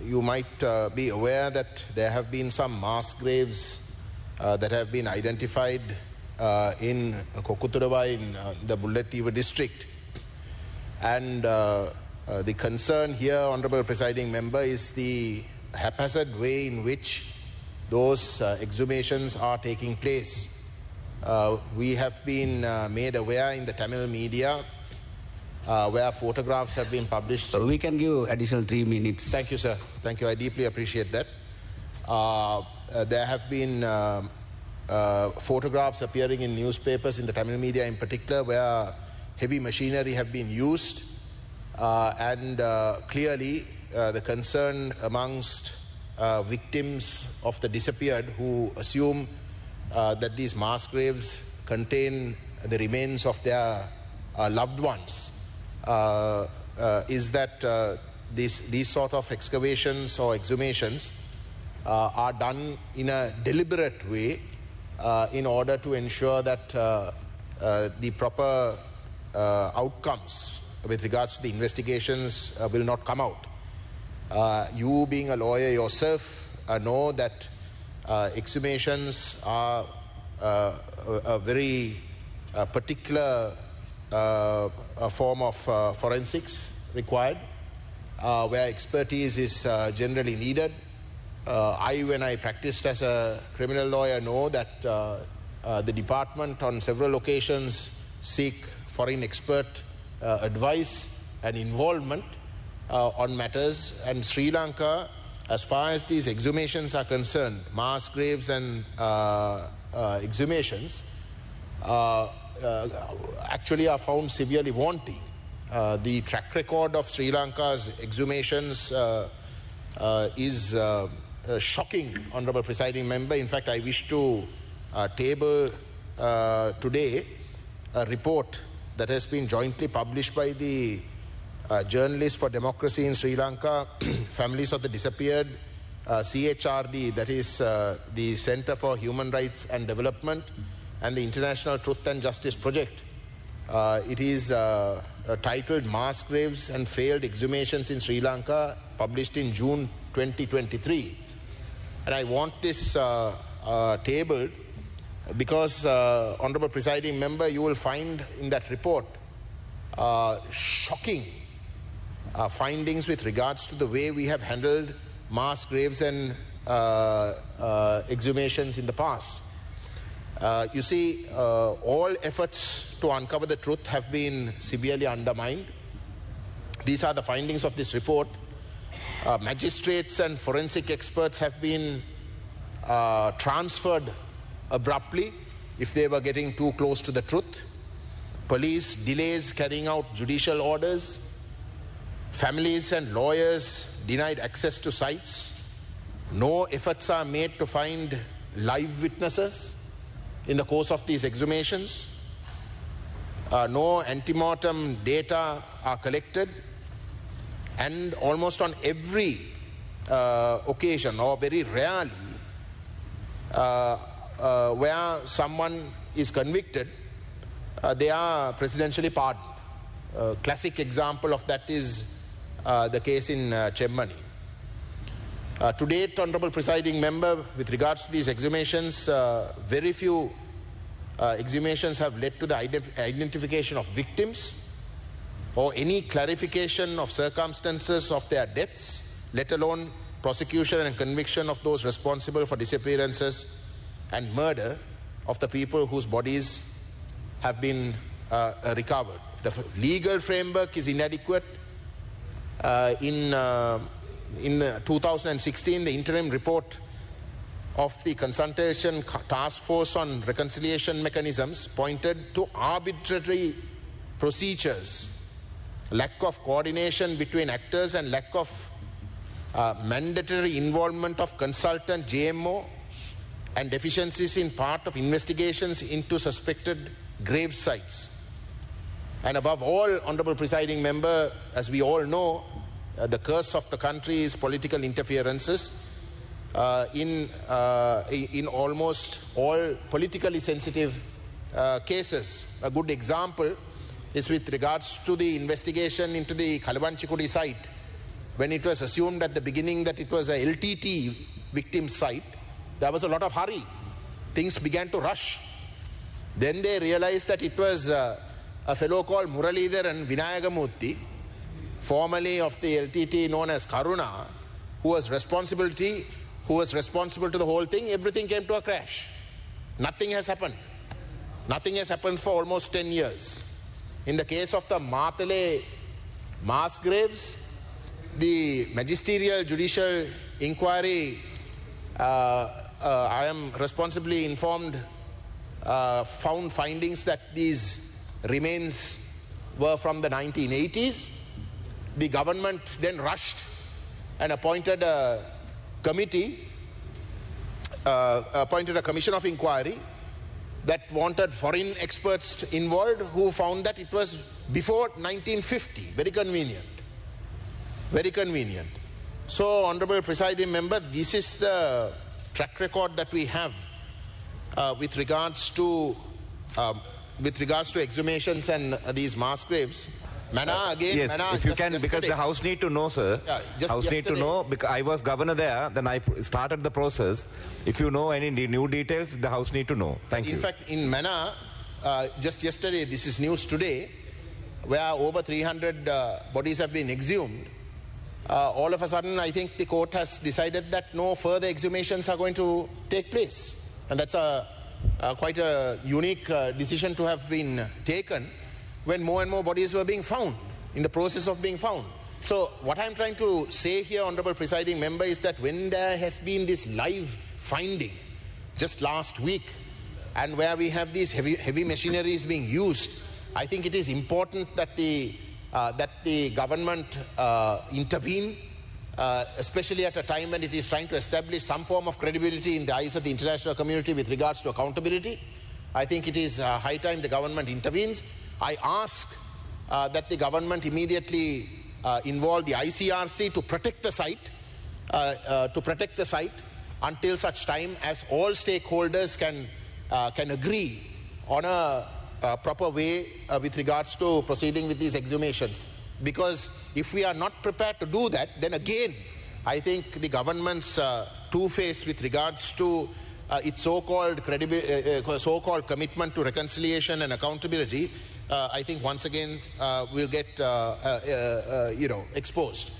you might be aware that there have been some mass graves that have been identified in Kokuturawa in the Mullaitivu district. And the concern here, Honourable Presiding Member, is the haphazard way in which those exhumations are taking place. We have been made aware in the Tamil media where photographs have been published. So we can give additional 3 minutes. Thank you, sir. Thank you. I deeply appreciate that. There have been photographs appearing in newspapers, in the Tamil media in particular, where heavy machinery have been used. And clearly the concern amongst victims of the disappeared who assume that these mass graves contain the remains of their loved ones is that these sort of excavations or exhumations are done in a deliberate way in order to ensure that the proper outcomes with regards to the investigations will not come out. You being a lawyer yourself know that exhumations are a very particular form of forensics required, where expertise is generally needed. When I practiced as a criminal lawyer, know that the department on several occasions seek foreign expert advice and involvement on matters, and Sri Lanka, as far as these exhumations are concerned, mass graves and exhumations actually are found severely wanting. The track record of Sri Lanka's exhumations is shocking, Honourable Presiding Member. In fact, I wish to table today a report that has been jointly published by the Journalists for Democracy in Sri Lanka, Families of the Disappeared, CHRD, that is the Centre for Human Rights and Development, and the International Truth and Justice Project. It is titled Mass Graves and Failed Exhumations in Sri Lanka, published in June 2023. And I want this tabled because, Honourable Presiding Member, you will find in that report shocking findings with regards to the way we have handled mass graves and exhumations in the past. You see, all efforts to uncover the truth have been severely undermined. These are the findings of this report. Magistrates and forensic experts have been transferred abruptly if they were getting too close to the truth. Police delays carrying out judicial orders. Families and lawyers denied access to sites. No efforts are made to find live witnesses in the course of these exhumations. No antemortem data are collected. And almost on every occasion, or very rarely, where someone is convicted, they are presidentially pardoned. Classic example of that is the case in Chemmani. To date, Honourable Presiding Member, with regards to these exhumations, very few exhumations have led to the identification of victims or any clarification of circumstances of their deaths, let alone prosecution and conviction of those responsible for disappearances and murder of the people whose bodies have been recovered. The legal framework is inadequate. In 2016, the interim report of the Consultation Task Force on Reconciliation Mechanisms pointed to arbitrary procedures, lack of coordination between actors, and lack of mandatory involvement of consultant JMO, and deficiencies in part of investigations into suspected grave sites. And above all, Honourable Presiding Member, as we all know, the curse of the country is political interferences in almost all politically sensitive cases. A good example is with regards to the investigation into the Kalawanchikudi site, when it was assumed at the beginning that it was a LTT victim site, there was a lot of hurry. Things began to rush. Then they realized that it was a fellow called Muralidhar and Vinayagamurthy, formerly of the LTT known as Karuna, who was responsible to the whole thing. Everything came to a crash. Nothing has happened. Nothing has happened for almost 10 years. In the case of the Matale mass graves, the magisterial judicial inquiry, I am responsibly informed, found findings that these remains were from the 1980s. The government then rushed and appointed a committee, appointed a commission of inquiry that wanted foreign experts involved, who found that it was before 1950. Very convenient. Very convenient. So, Honorable Presiding Member, this is the track record that we have with regards to exhumations and these mass graves. Mana, again, yes, Mana, if you can, because the House need to know, sir. Yeah, House need to know, because I was governor there, then I started the process. If you know any new details, the House need to know. Thank you. In fact, in Mana, just yesterday, this is news today, where over 300 bodies have been exhumed. All of a sudden, I think the court has decided that no further exhumations are going to take place. And that's quite a unique decision to have been taken when more and more bodies were being found, in the process of being found. So what I'm trying to say here, Honorable Presiding Member, is that when there has been this live finding just last week, and where we have these heavy machineries being used, I think it is important that the government intervene, especially at a time when it is trying to establish some form of credibility in the eyes of the international community with regards to accountability. I think it is high time the government intervenes. I ask that the government immediately involve the ICRC to protect the site, until such time as all stakeholders can agree on a proper way with regards to proceeding with these exhumations. Because if we are not prepared to do that, then again, I think the government's two-face with regards to its so-called commitment to reconciliation and accountability, I think once again will get exposed.